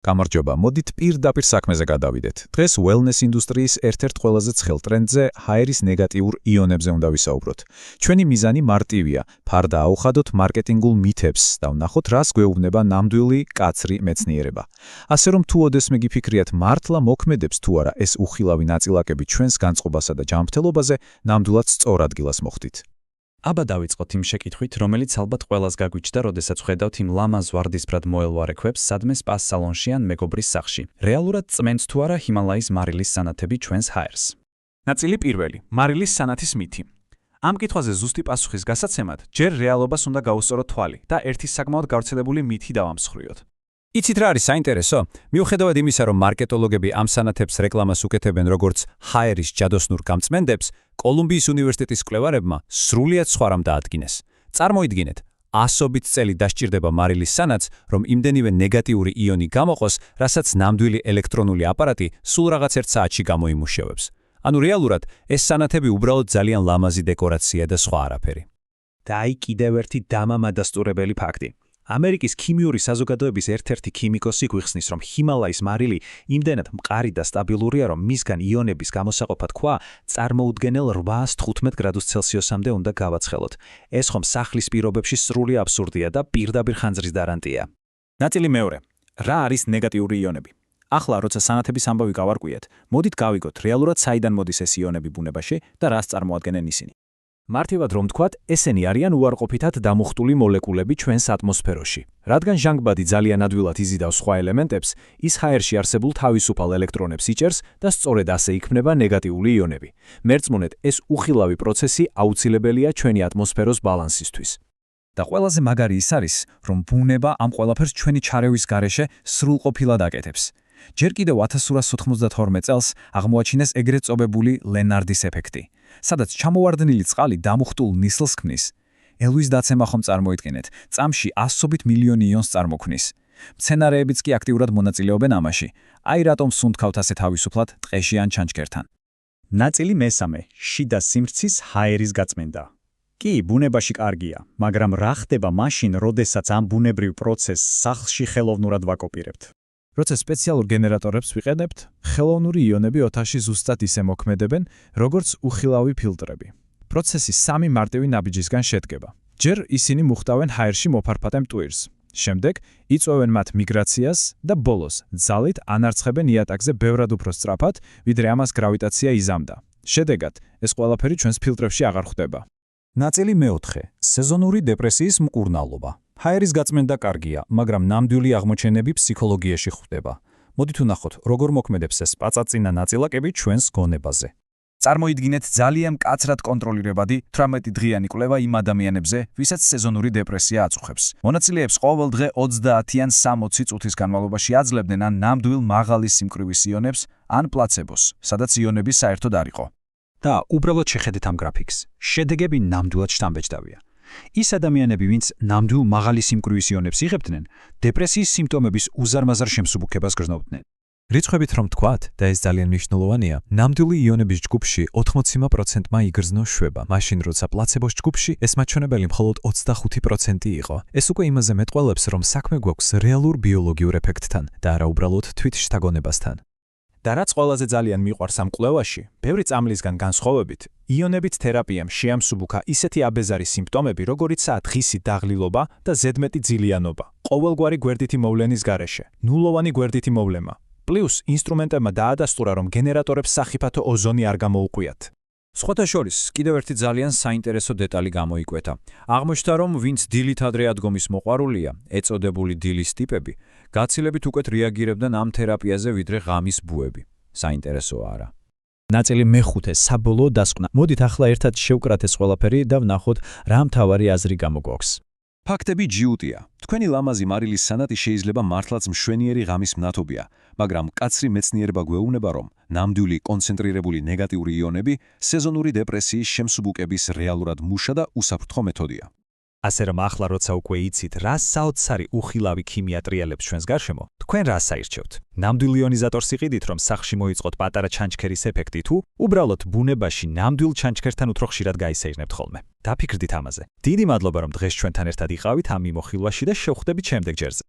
გამარჯობა, მოდით პირდაპირ საქმეზე გადავიდეთ. დღეს wellness ინდუსტრიის ერთ-ერთ ყველაზე ცხელ ტრენდზე ჰაერის ნეგატიურ იონებზე უნდა ვისაუბროთ. ჩვენი მიზანი მარტივია, ფარდა აუხადოთ მარკეტინგულ მითებს და ვნახოთ, რას გვეუბნება ნამდვილი კაცრი მეცნიერება. ასე რომ თუ ოდესმე გიფიქრიათ მართლა მოქმედებს თუ არა ეს უხილავი ნაწილაკები ჩვენს განწყობასა და ჯანმრთელობაზე, ნამდვილად სწორ ადგილას მოხვდით. აბა დავიწყოთ იმ შეკითხვით, რომელიც ალბათ ყველას გაგვიჩნდა, როდესაც ხედავთ იმ ლამაზ ვარდისფრად მოელვარექვებს სადმე სპას სალონში ან მეგობრის სახლში. რეალურად წმენთ თუ არა ჰიმალაის მარილის სანათები ჩვენს ჰაერს? ნაწილი პირველი, მარილის სანათის მითი. ამ კითხვაზე ზუსტი პასუხის გასაცემად, ჯერ რეალობას უნდა გაუსწოროთ თვალი და ერთი საკმაოდ გავრცელებული მითი დავამსხვრიოთ. იცით რა არის საინტერესო? მიუხედავად იმისა, რომ მარკეტოლოგები ამ სანათებს რეკლამას უკეთებენ როგორც ჰაერის ჯადოსნურ გამწმენდებს, კოლუმბიის უნივერსიტეტის მკვლევარებმა სრულიად სხვა რამ დაადგინეს. წარმოიდგინეთ, ასობით წელი დასჭირდება მარილის სანათს, რომ იმდენივე ნეგატიური იონი გამოყოს, რასაც ნამდვილი ელექტრონული აპარატი სულ რაღაც ერთ საათში გამოიმუშავებს. ანუ რეალურად ეს სანათები უბრალოდ ძალიან ლამაზი დეკორაცია და სხვა არაფერი. და აი კიდევ ერთი დამამადასტურებელი ფაქტი. ამერიკის ქიმიური საზოგადოების ერთ-ერთი ქიმიკოსი გვიხსნის, რომ ჰიმალაის მარილი იმდენად მყარი და სტაბილურია, რომ მისგან იონების გამოსაყოფა თქვა წარმოუდგენელ 815 გრადუს ცელსიუსამდე უნდა გავაცხელოთ. ეს ხომ სახლის პირობებში სრული აბსურდია და პირდაპირ ხანძრის დარანტია. ნაწილი მეორე. რა არის ნეგატიური იონები? ახლა, როცა სანათების ამბავი გავარკვიეთ, მოდით გავიგოთ რეალურად საიდან მოდის ეს იონები ბუნებაში და რას წარმოადგენენ ისინი. მარტივად რომ ვთქვათ, ესენი არიან უარყოფითად დამუხტული მოლეკულები ჩვენს ატმოსფეროში. რადგან ჟანგბადი ძალიან ადვილად იზიდავს სხვა ელემენტებს, ის ჰაერში არსებულ თავისუფალ ელექტრონებს იჭერს და სწორედ ასე იქმნება ნეგატიული იონები. მერწმუნედ, ეს უხილავი პროცესი აუცილებელია ჩვენი ატმოსფეროს ბალანსისთვის. და ყველაზე მაგარი ის არის, რომ ბუნება ამ ყველაფერს ჩვენი ჩარევის გარეშე სრულყოფილად აკეთებს. ჯერ კიდევ 1892 წელს აღმოაჩინეს ეგრეთ წოდებული ლენარდის ეფექტი, სადაც ჩამოვარდნილი წყალი დამუხტულ ნისლს ქმნის. ელვის დაცემა ხომ წარმოიდგინეთ, წამში 100 მილიონი იონს წარმოქმნის. მცენარეებიც კი აქტიურად მონაწილეობენ ამაში. აი რატომ სუნთქავთ ასე თავისუფლად ტყეში ან ჩანჩქერთან. ნაწილი მესამე, შიდა სიმრცის ჰაერის გაწმენდა. კი, ბუნებაში კარგია, მაგრამ რა ხდება მაშინ, როდესაც ამ ბუნებრივ პროცესს სახლში ხელოვნურად ვაკოპირებთ? როცა სპეციალურ გენერატორებს ვიყენებთ, ხელოვნური იონები ოთახში ზუსტად ისე მოქმედებენ, როგორც უხილავი ფილტრები. პროცესი სამი მარტივი ნაბიჯისგან შედგება. ჯერ ისინი მუხტავენ ჰაერში მოფარფატე მტვირს. შემდეგ იწვევენ მათ მიგრაციას და ბოლოს ძალით ანარცხებენ იატაკზე ბევრად უფრო სწრაფად, ვიდრე ამას გრავიტაცია იზამდა. შედეგად, ეს ყველაფერი ჩვენს ფილტრებში აღარ ხვდება. ნაწილი მეოთხე, სეზონური დეპრესიის მკურნალობა. ჰაერის გაწმენდა კარგია, მაგრამ ნამდვილი აღმოჩენები ფსიქოლოგიაში ხვდება. მოდით ვნახოთ, როგორ მოქმედებს ეს პაწაწინა ნაწილაკები ჩვენს გონებაზე. წარმოიდგინეთ ძალიან მკაცრად კონტროლირებადი 18 დღიანი კვლევა იმ ადამიანებზე, ვისაც სეზონური დეპრესია აწუხებს. მონაწილეებს ყოველ დღე 30-ან 60 წუთის განმავლობაში აძლევდნენ ან ნამდვილ მაღალი სიმკვრივის იონებს, ან პლაცებოს, სადაც იონები საერთოდ არ იყო. და უბრალოდ შეხედეთ ამ გრაფიკს. შედეგები ნამდვილად შთამბეჭდავია. ის ადამიანები, ვინც ნამდვილ მაღალი სიმკვრივის იონებს იღებდნენ, დეპრესიის სიმპტომების უზარმაზარ შემსუბუქებას გრძნობდნენ. რიცხვებით რომ თქვათ, და ეს ძალიან მნიშვნელოვანია, ნამდვილი იონების ჯგუფში 80%-მა იგრძნო შვება, მაშინ როცა პლაცებოს ჯგუფში ეს მაჩვენებელი მხოლოდ 25% იყო. ეს უკვე იმაზე მეტყველებს, რომ საქმე გვაქვს რეალურ ბიოლოგიურ ეფექტთან და არა უბრალოდ თვითშთაგონებასთან. და რაც ყველაზე ძალიან მიყვარს ამ კვლევაში, ბევრი წამლისგან განსხვავებით, იონებით თერაპიამ შეამსუბუქა ისეთი აბეზარი სიმპტომები, როგორიცაა დღისი დაღლილობა და ზედმეტი ძილიანობა, ყოველგვარი გვერდითი მოვლენის გარეშე, ნულოვანი გვერდითი მოვლენა. პლუს ინსტრუმენტებმა დაადასტურა, რომ გენერატორებს სახიფათო ოზონი არ გამოუყვიათ. სხვათა შორის, კიდევ ერთი ძალიან საინტერესო დეტალი გამოიკვეთა. აღმოჩნდა, რომ ვინც დილით ადრე ადგომის მოყვარულია, ეწოდებული დილის ტიპები, გაცილებით უკეთ რეაგირებდნენ ამ თერაპიაზე, ვიდრე ღამის ბუები. საინტერესოა არა? ნაწილი მეხუთე, საბოლოო დასკვნა. მოდით ახლა ერთად შევკრათ ეს ყველაფერი და ვნახოთ, რა მთავარი აზრი გამოგვაქვს. ფაქტები ჯიუტია. თქვენი ლამაზი მარილის სანათი შეიძლება მართლაც მშვენიერი ღამის მნათობია, მაგრამ კაცრი მეცნიერება გვეუბნება, რომ ნამდვილი კონცენტრირებული ნეგატიური იონები სეზონური დეპრესიის შემსუბუქების რეალურად მუშა და უსაფრთხო მეთოდია. ასე რომ ახლა როცა უკვე იცით, რა საოცარი უხილავი ქიმია ტრიალებს ჩვენს გარშემო, თქვენ რას საირჩევთ? ნამდვილ იონიზატორს იყიდით, რომ სახლში მოიწყოთ პატარა ჩანჩქერის ეფექტი, თუ უბრალოდ ბუნებაში ნამდვილ ჩანჩქერთან უფრო ხშირად გაისეირნებთ ხოლმე? დაფიქრდით ამაზე. დიდი მადლობა, რომ დღეს ჩვენთან ერთად იყავით ამ მიმოხილვაში და შევხვდებით შემდეგ ჯერზე.